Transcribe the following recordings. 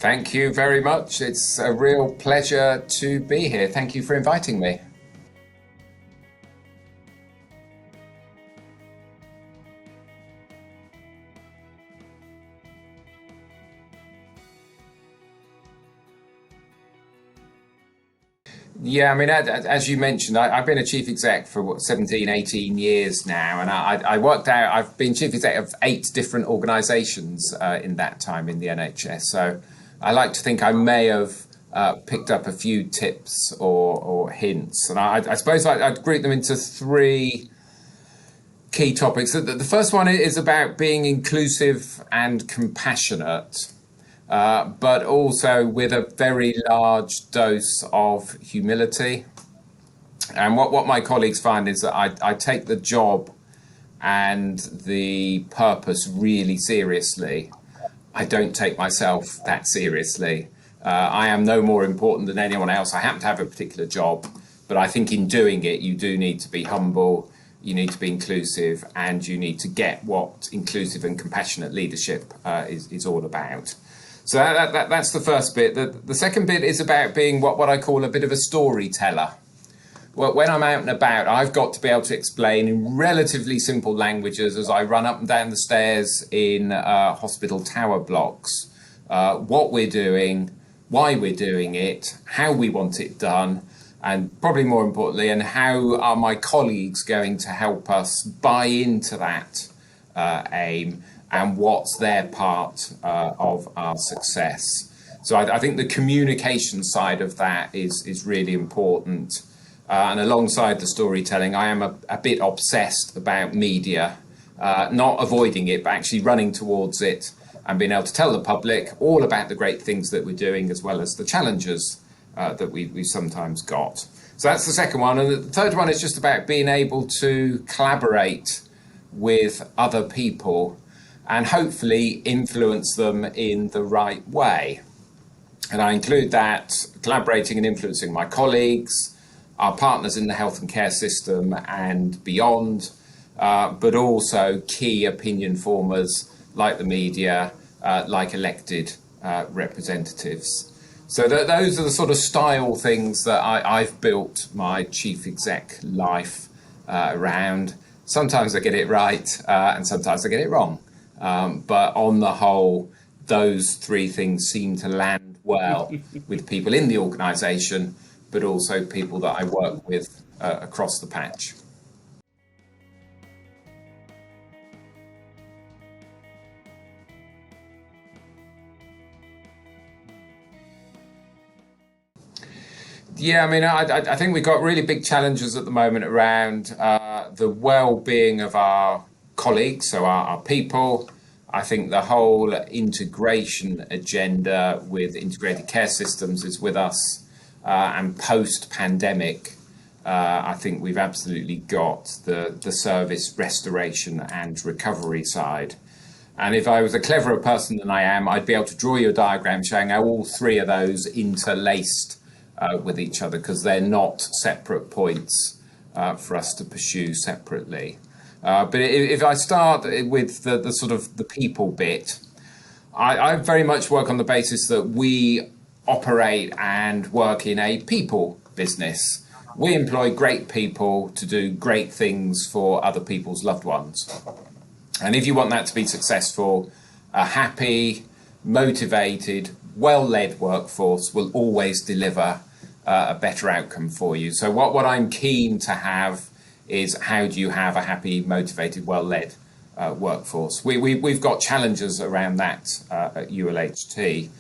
Thank you very much. It's a real pleasure to be here. Thank you for inviting me. Yeah, I mean, as you mentioned, I've been a chief exec for 17, 18 years now, and I worked out, I've been chief exec of 8 different organisations in that time in the NHS. So I like to think I may have picked up a few tips or hints. And I suppose I'd group them into 3 key topics. The first one is about being inclusive and compassionate. But also with a very large dose of humility. And what my colleagues find is that I take the job and the purpose really seriously. I don't take myself that seriously. I am no more important than anyone else. I happen to have a particular job, but I think in doing it, you do need to be humble, you need to be inclusive, and you need to get what inclusive and compassionate leadership is all about. So that's the first bit. The second bit is about being what I call a bit of a storyteller. Well, when I'm out and about, I've got to be able to explain in relatively simple languages as I run up and down the stairs in hospital tower blocks, what we're doing, why we're doing it, how we want it done, and probably more importantly, and how are my colleagues going to help us buy into that aim, and what's their part of our success. So I think the communication side of that is really important. And alongside the storytelling, I am a bit obsessed about media, not avoiding it, but actually running towards it and being able to tell the public all about the great things that we're doing, as well as the challenges that we've sometimes got. So that's the second one. And the third one is just about being able to collaborate with other people and hopefully influence them in the right way. And I include that collaborating and influencing my colleagues, our partners in the health and care system and beyond, but also key opinion formers like the media, like elected representatives. So those are the sort of style things that I've built my chief exec life around. Sometimes I get it right and sometimes I get it wrong. But on the whole, those 3 things seem to land well with people in the organisation, but also people that I work with across the patch. Yeah, I mean, I think we've got really big challenges at the moment around the well-being of our colleagues, so our people. I think the whole integration agenda with integrated care systems is with us, and post-pandemic, I think we've absolutely got the service restoration and recovery side. And if I was a cleverer person than I am, I'd be able to draw you a diagram showing how all 3 of those interlaced with each other, because they're not separate points for us to pursue separately. But if I start with the sort of the people bit, I very much work on the basis that we operate and work in a people business. We employ great people to do great things for other people's loved ones. And if you want that to be successful, a happy, motivated, well-led workforce will always deliver a better outcome for you. So what I'm keen to have is, how do you have a happy, motivated, well-led workforce? We've got challenges around that at ULHT,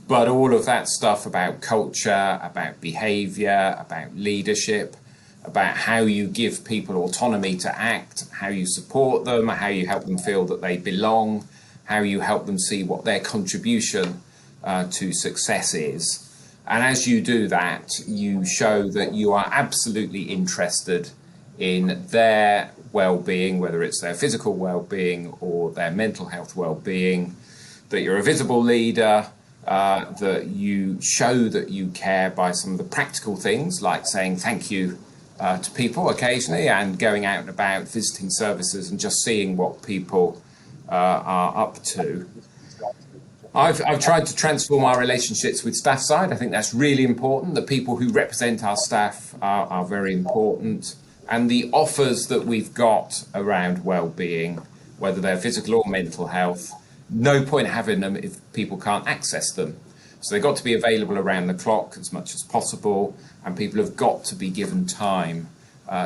but all of that stuff about culture, about behaviour, about leadership, about how you give people autonomy to act, how you support them, how you help them feel that they belong, how you help them see what their contribution to success is. And as you do that, you show that you are absolutely interested in their well-being, whether it's their physical well-being or their mental health well-being, that you're a visible leader, that you show that you care by some of the practical things like saying thank you to people occasionally, and going out and about visiting services and just seeing what people are up to. I've tried to transform our relationships with staff side. I think that's really important. The people who represent our staff are very important. And the offers that we've got around well-being, whether they're physical or mental health, no point having them if people can't access them. So they've got to be available around the clock as much as possible, and people have got to be given time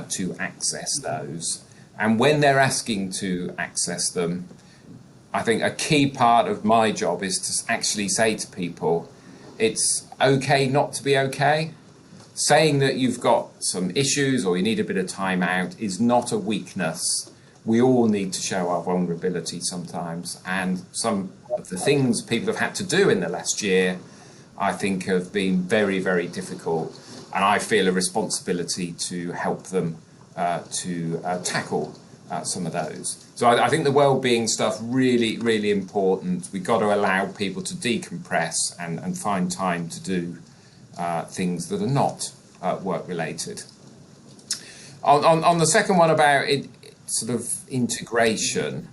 to access those. And when they're asking to access them, I think a key part of my job is to actually say to people, it's okay not to be okay. Saying that you've got some issues or you need a bit of time out is not a weakness. We all need to show our vulnerability sometimes. And some of the things people have had to do in the last year, I think, have been very, very difficult. And I feel a responsibility to help them to tackle some of those. So I think the well-being stuff really, really important. We've got to allow people to decompress and find time to do things that are not work-related. On the second one about sort of integration,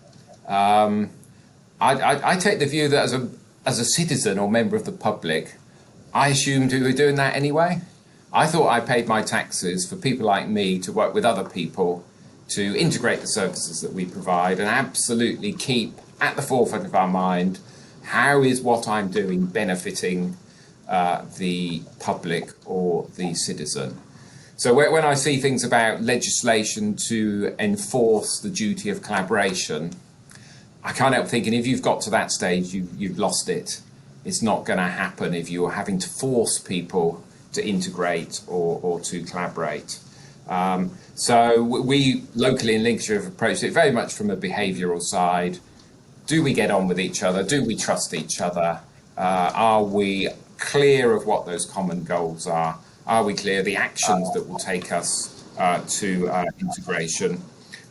I take the view that as a citizen or member of the public, I assumed we were doing that anyway. I thought I paid my taxes for people like me to work with other people to integrate the services that we provide and absolutely keep at the forefront of our mind, how is what I'm doing benefiting the public or the citizen? So when I see things about legislation to enforce the duty of collaboration, I can't help thinking if you've got to that stage, you've lost it. It's not going to happen if you're having to force people to integrate or to collaborate. So we locally in Lincolnshire have approached it very much from a behavioural side. Do we get on with each other? Do we trust each other? Are we clear of what those common goals are? Are we clear of the actions that will take us to integration?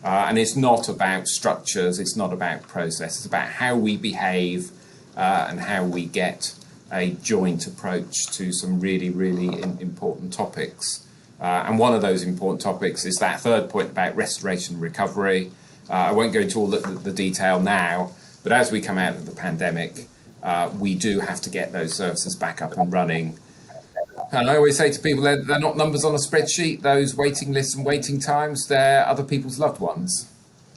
And it's not about structures, it's not about process, it's about how we behave and how we get a joint approach to some really, really important topics. And one of those important topics is that third point about restoration and recovery. I won't go into all the detail now, but as we come out of the pandemic, we do have to get those services back up and running. And I always say to people, they're not numbers on a spreadsheet, those waiting lists and waiting times, they're other people's loved ones.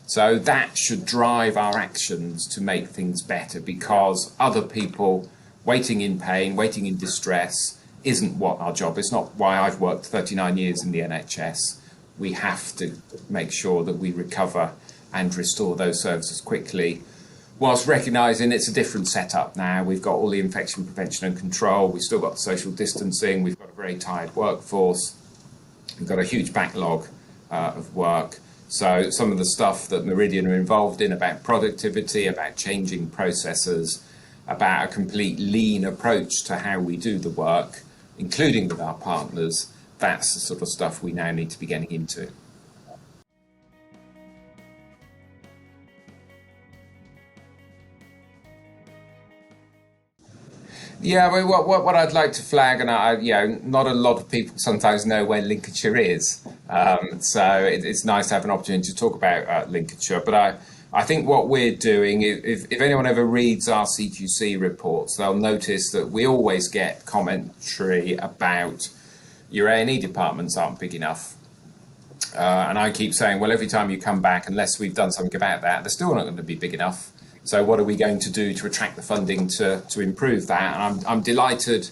So that should drive our actions to make things better, because other people waiting in pain, waiting in distress, isn't what our job is. It's not why I've worked 39 years in the NHS. We have to make sure that we recover and restore those services quickly, whilst recognising it's a different setup now. We've got all the infection prevention and control, we've still got social distancing, we've got a very tired workforce, we've got a huge backlog of work. So some of the stuff that Meridian are involved in about productivity, about changing processes, about a complete lean approach to how we do the work, including with our partners, that's the sort of stuff we now need to be getting into. Yeah, well, what I'd like to flag, and not a lot of people sometimes know where Lincolnshire is, so it's nice to have an opportunity to talk about Lincolnshire. But I think what we're doing, if anyone ever reads our CQC reports, they'll notice that we always get commentary about your A&E departments aren't big enough. And I keep saying, well, every time you come back, unless we've done something about that, they're still not going to be big enough. So what are we going to do to attract the funding to improve that? And I'm delighted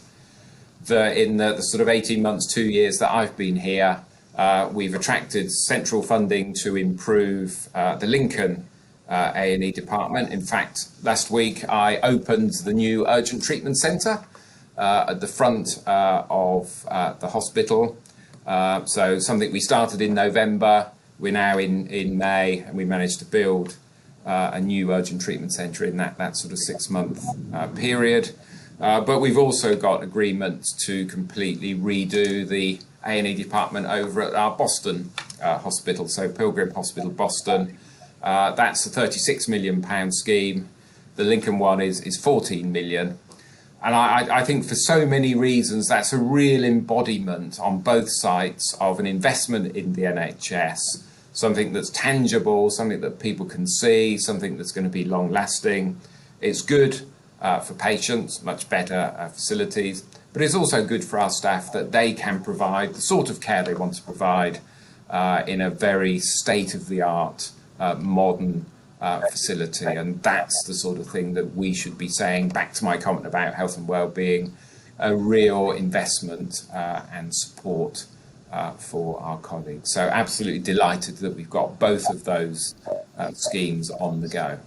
that in the sort of 18 months, 2 years that I've been here, we've attracted central funding to improve the Lincoln A&E department. In fact, last week I opened the new urgent treatment centre at the front of the hospital. So something we started in November, we're now in May, and we managed to build a new urgent treatment centre in that sort of 6-month period. But we've also got agreements to completely redo the A&E department over at our Boston hospital, so Pilgrim Hospital Boston. That's a £36 million scheme. The Lincoln one is 14 million. And I think for so many reasons, that's a real embodiment on both sides of an investment in the NHS, something that's tangible, something that people can see, something that's going to be long lasting. It's good for patients, much better facilities, but it's also good for our staff that they can provide the sort of care they want to provide in a very state-of-the-art, modern facility. And that's the sort of thing that we should be saying, back to my comment about health and well-being, a real investment and support for our colleagues. So absolutely delighted that we've got both of those schemes on the go.